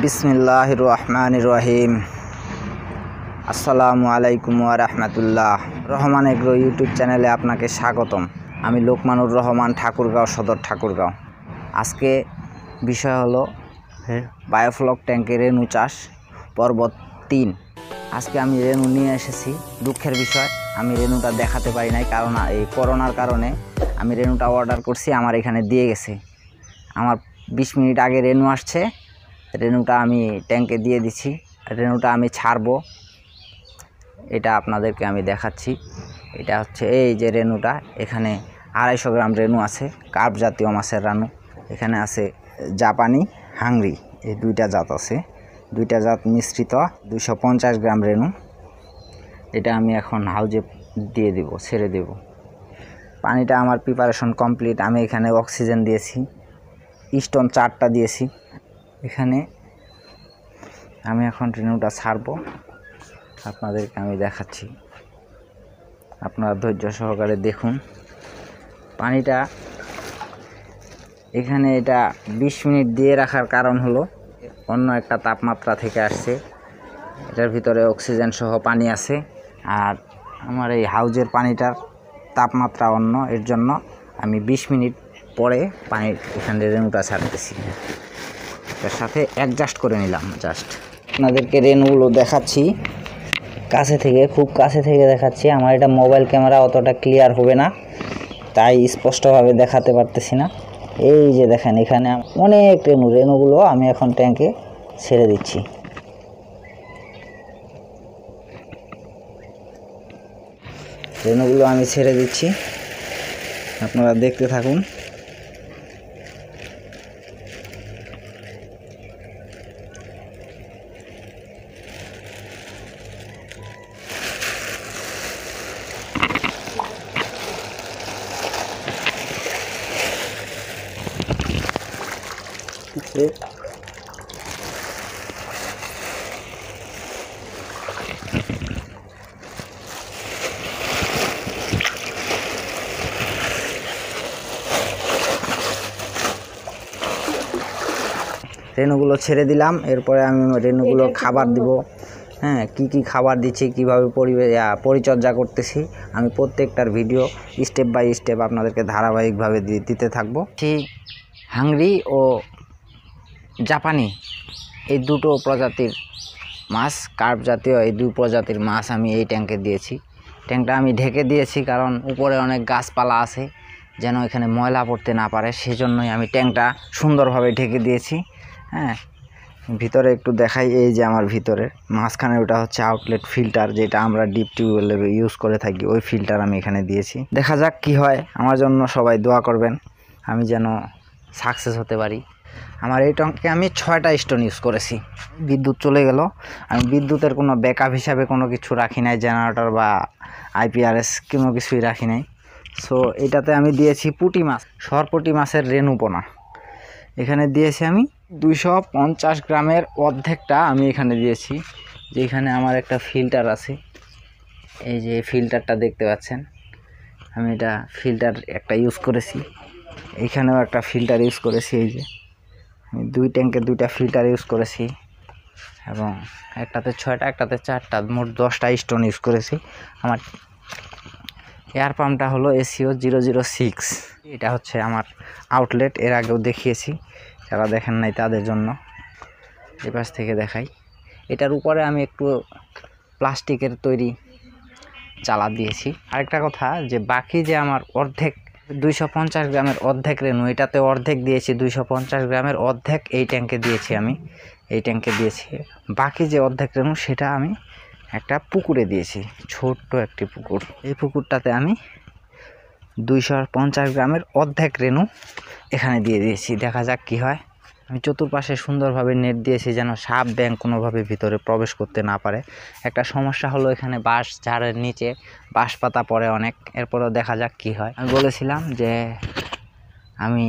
বিসমিল্লাহির রহমানির রহিম। আসসালামু আলাইকুম ওয়া রাহমাতুল্লাহ। রহমান এগ্রো ইউটিউব চ্যানেলে আপনাকে স্বাগতম। আমি লোকমানুর রহমান, ঠাকুরগাঁও সদর, ঠাকুরগাঁও। আজকে বিষয় হলো বায়োফ্লক ট্যাঙ্কে রেনু চাষ পর্ব 3। আজকে আমি রেনু নিয়ে এসেছি। দুঃখের বিষয়, আমি রেনুটা দেখাতে পারি নাই, কারণ এই করোনার কারণে আমি রেনুটা অর্ডার করছি, আমার এখানে দিয়ে গেছে। আমার 20 মিনিট আগে রেনু আসছে, রেনুটা আমি ট্যাঙ্কে দিয়ে দিচ্ছি। রেনুটা আমি ছাড়বো, এটা আপনাদেরকে আমি দেখাচ্ছি। এটা হচ্ছে এই যে রেনুটা, এখানে 250 গ্রাম রেনু আছে, কার্প জাতীয় মাছের রানু। এখানে আছে জাপানি, হাংরি, এই দুইটা জাত আছে, দুইটা জাত মিশ্রিত 250 গ্রাম রেনু। এটা আমি এখন হাউজে দিয়ে দেব, ছেড়ে দেব। পানিটা আমার প্রিপারেশন কমপ্লিট। আমি এখানে অক্সিজেন দিয়েছি, স্টোন 4টা দিয়েছি। এখানে আমি এখন রেনুটা ছাড়বো, আপনাদেরকে আমি দেখাচ্ছি। আপনারা ধৈর্য সহকারে দেখুন। পানিটা এখানে এটা 20 মিনিট দিয়ে রাখার কারণ হলো অন্য একটা তাপমাত্রা থেকে আসছে, এটার ভিতরে অক্সিজেন সহ পানি আছে। আর আমার এই হাউজের পানিটার তাপমাত্রা অন্য, এর জন্য আমি 20 মিনিট পরে পানি এখানে রেনুটা ছাড়তেছি। এর সাথে অ্যাডজাস্ট করে নিলাম। জাস্ট আপনাদেরকে রেনুগুলো দেখাচ্ছি কাছে থেকে, খুব কাছে থেকে দেখাচ্ছি। আমার এটা মোবাইল ক্যামেরা অতটা ক্লিয়ার হবে না, তাই স্পষ্টভাবে দেখাতে পারতেছি না। এই যে দেখেন, এখানে অনেক রেনুগুলো আমি এখন ট্যাঙ্কে ছেড়ে দিচ্ছি। রেনুগুলো আমি ছেড়ে দিচ্ছি, আপনারা দেখতে থাকুন। রেনুগুলো ছেড়ে দিলাম, এরপরে আমি রেনুগুলো খাবার দিব। হ্যাঁ, কি খাবার দিচ্ছি, কীভাবে পরিচর্যা করতেছি, আমি প্রত্যেকটার ভিডিও স্টেপ বাই স্টেপ আপনাদেরকে ধারাবাহিকভাবে দিতে থাকবো। হাংরি ও জাপানি এই দুটো প্রজাতির মাছ, কার্প জাতীয় এই দুই প্রজাতির মাছ আমি এই ট্যাঙ্কে দিয়েছি। ট্যাঙ্কটা আমি ঢেকে দিয়েছি কারণ উপরে অনেক গাছপালা আছে, যেন এখানে ময়লা পড়তে না পারে, সেজন্যই আমি ট্যাঙ্কটা সুন্দরভাবে ঢেকে দিয়েছি। হ্যাঁ, ভিতরে একটু দেখাই। এই যে আমার ভিতরের মাঝখানে ওটা হচ্ছে আউটলেট ফিল্টার, যেটা আমরা ডিপ টিউবওয়েলে ইউজ করে থাকি, ওই ফিল্টার আমি এখানে দিয়েছি। দেখা যাক কি হয়। আমার জন্য সবাই দোয়া করবেন, আমি যেন সাকসেস হতে পারি। আমার এই ট্যাঙ্কে আমি 6টা স্টোন ইউজ করেছি। বিদ্যুৎ চলে গেল, আমি বিদ্যুতের কোনো ব্যাকআপ হিসাবে কোনো কিছু রাখি নাই, জেনারেটর বা IPRS কোনো কিছুই রাখি নাই। সো এটাতে আমি দিয়েছি পুঁটি মাছ, সরপুঁটি মাছের রেনুপোনা। এখানে দিয়েছি আমি 250 গ্রামের অর্ধেকটা আমি এখানে দিয়েছি। যেখানে আমার একটা ফিল্টার আছে, এই যে ফিল্টারটা দেখতে পাচ্ছেন, আমি এটা ফিল্টার একটা ইউজ করেছি। এইখানেও একটা ফিল্টার ইউজ করেছি। এই যে আমি 2 ট্যাঙ্কে 2টা ফিল্টার ইউজ করেছি, এবং একটাতে 6টা, একটাতে 4টা, মোট 10টা স্টোন ইউজ করেছি। আমার এয়ার পাম্পটা হলো ACO 006। এটা হচ্ছে আমার আউটলেট, এর আগেও দেখিয়েছি, যারা দেখেন নাই তাদের জন্য এই পাশ থেকে দেখাই। এটার উপরে আমি একটু প্লাস্টিকের তৈরি চালা দিয়েছি। আরেকটা কথা, যে বাকি যে আমার অর্ধেক 250 গ্রামের অর্ধেক রেনু, এটাতে অর্ধেক দিয়েছি, 250 গ্রামের অর্ধেক এই ট্যাঙ্কে দিয়েছি, আমি এই ট্যাঙ্কে দিয়েছি। বাকি যে অর্ধেক রেনু সেটা আমি একটা পুকুরে দিয়েছি, ছোট্ট একটি পুকুর। এই পুকুরটাতে আমি 250 গ্রামের অর্ধেক রেনু এখানে দিয়ে দিয়েছি। দেখা যাক কি হয়। আমি চতুর্পাশে সুন্দরভাবে নেট দিয়েছি, যেন সাপ ব্যাঙ কোনোভাবে ভিতরে প্রবেশ করতে না পারে। একটা সমস্যা হলো এখানে বাঁশ ঝাড়ের নিচে বাঁশ পাতা পড়ে অনেক, এরপরেও দেখা যাক কি হয়। আমি বলেছিলাম যে আমি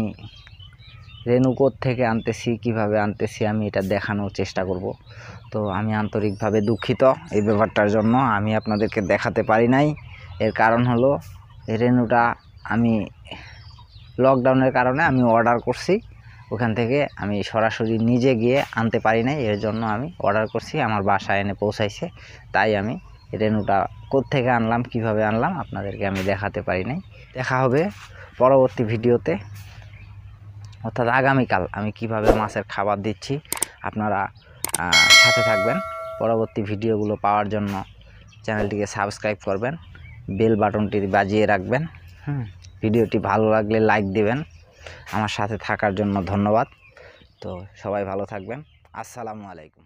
রেনু থেকে আনতেছি, কিভাবে আনতেছি, আমি এটা দেখানোর চেষ্টা করব। তো আমি আন্তরিকভাবে দুঃখিত এই ব্যাপারটার জন্য, আমি আপনাদেরকে দেখাতে পারি নাই। এর কারণ হলো রেনুটা আমি লকডাউনের কারণে আমি অর্ডার করছি, ওখান থেকে আমি সরাসরি নিজে গিয়ে আনতে পারি নাই, এর জন্য আমি অর্ডার করছি, আমার বাসায় এনে পৌঁছাইছে। তাই আমি রেনুটা কোত্থেকে আনলাম, কিভাবে আনলাম আপনাদেরকে আমি দেখাতে পারি নাই। দেখা হবে পরবর্তী ভিডিওতে, অর্থাৎ আগামীকাল আমি কিভাবে মাছের খাবার দিচ্ছি। আপনারা সাথে থাকবেন। পরবর্তী ভিডিওগুলো পাওয়ার জন্য চ্যানেলটিকে সাবস্ক্রাইব করবেন, বেল বাটনটি বাজিয়ে রাখবেন। ভিডিওটি ভালো লাগলে লাইক দিবেন। আমার সাথে থাকার জন্য ধন্যবাদ। তো সবাই ভালো থাকবেন। আসসালামু আলাইকুম।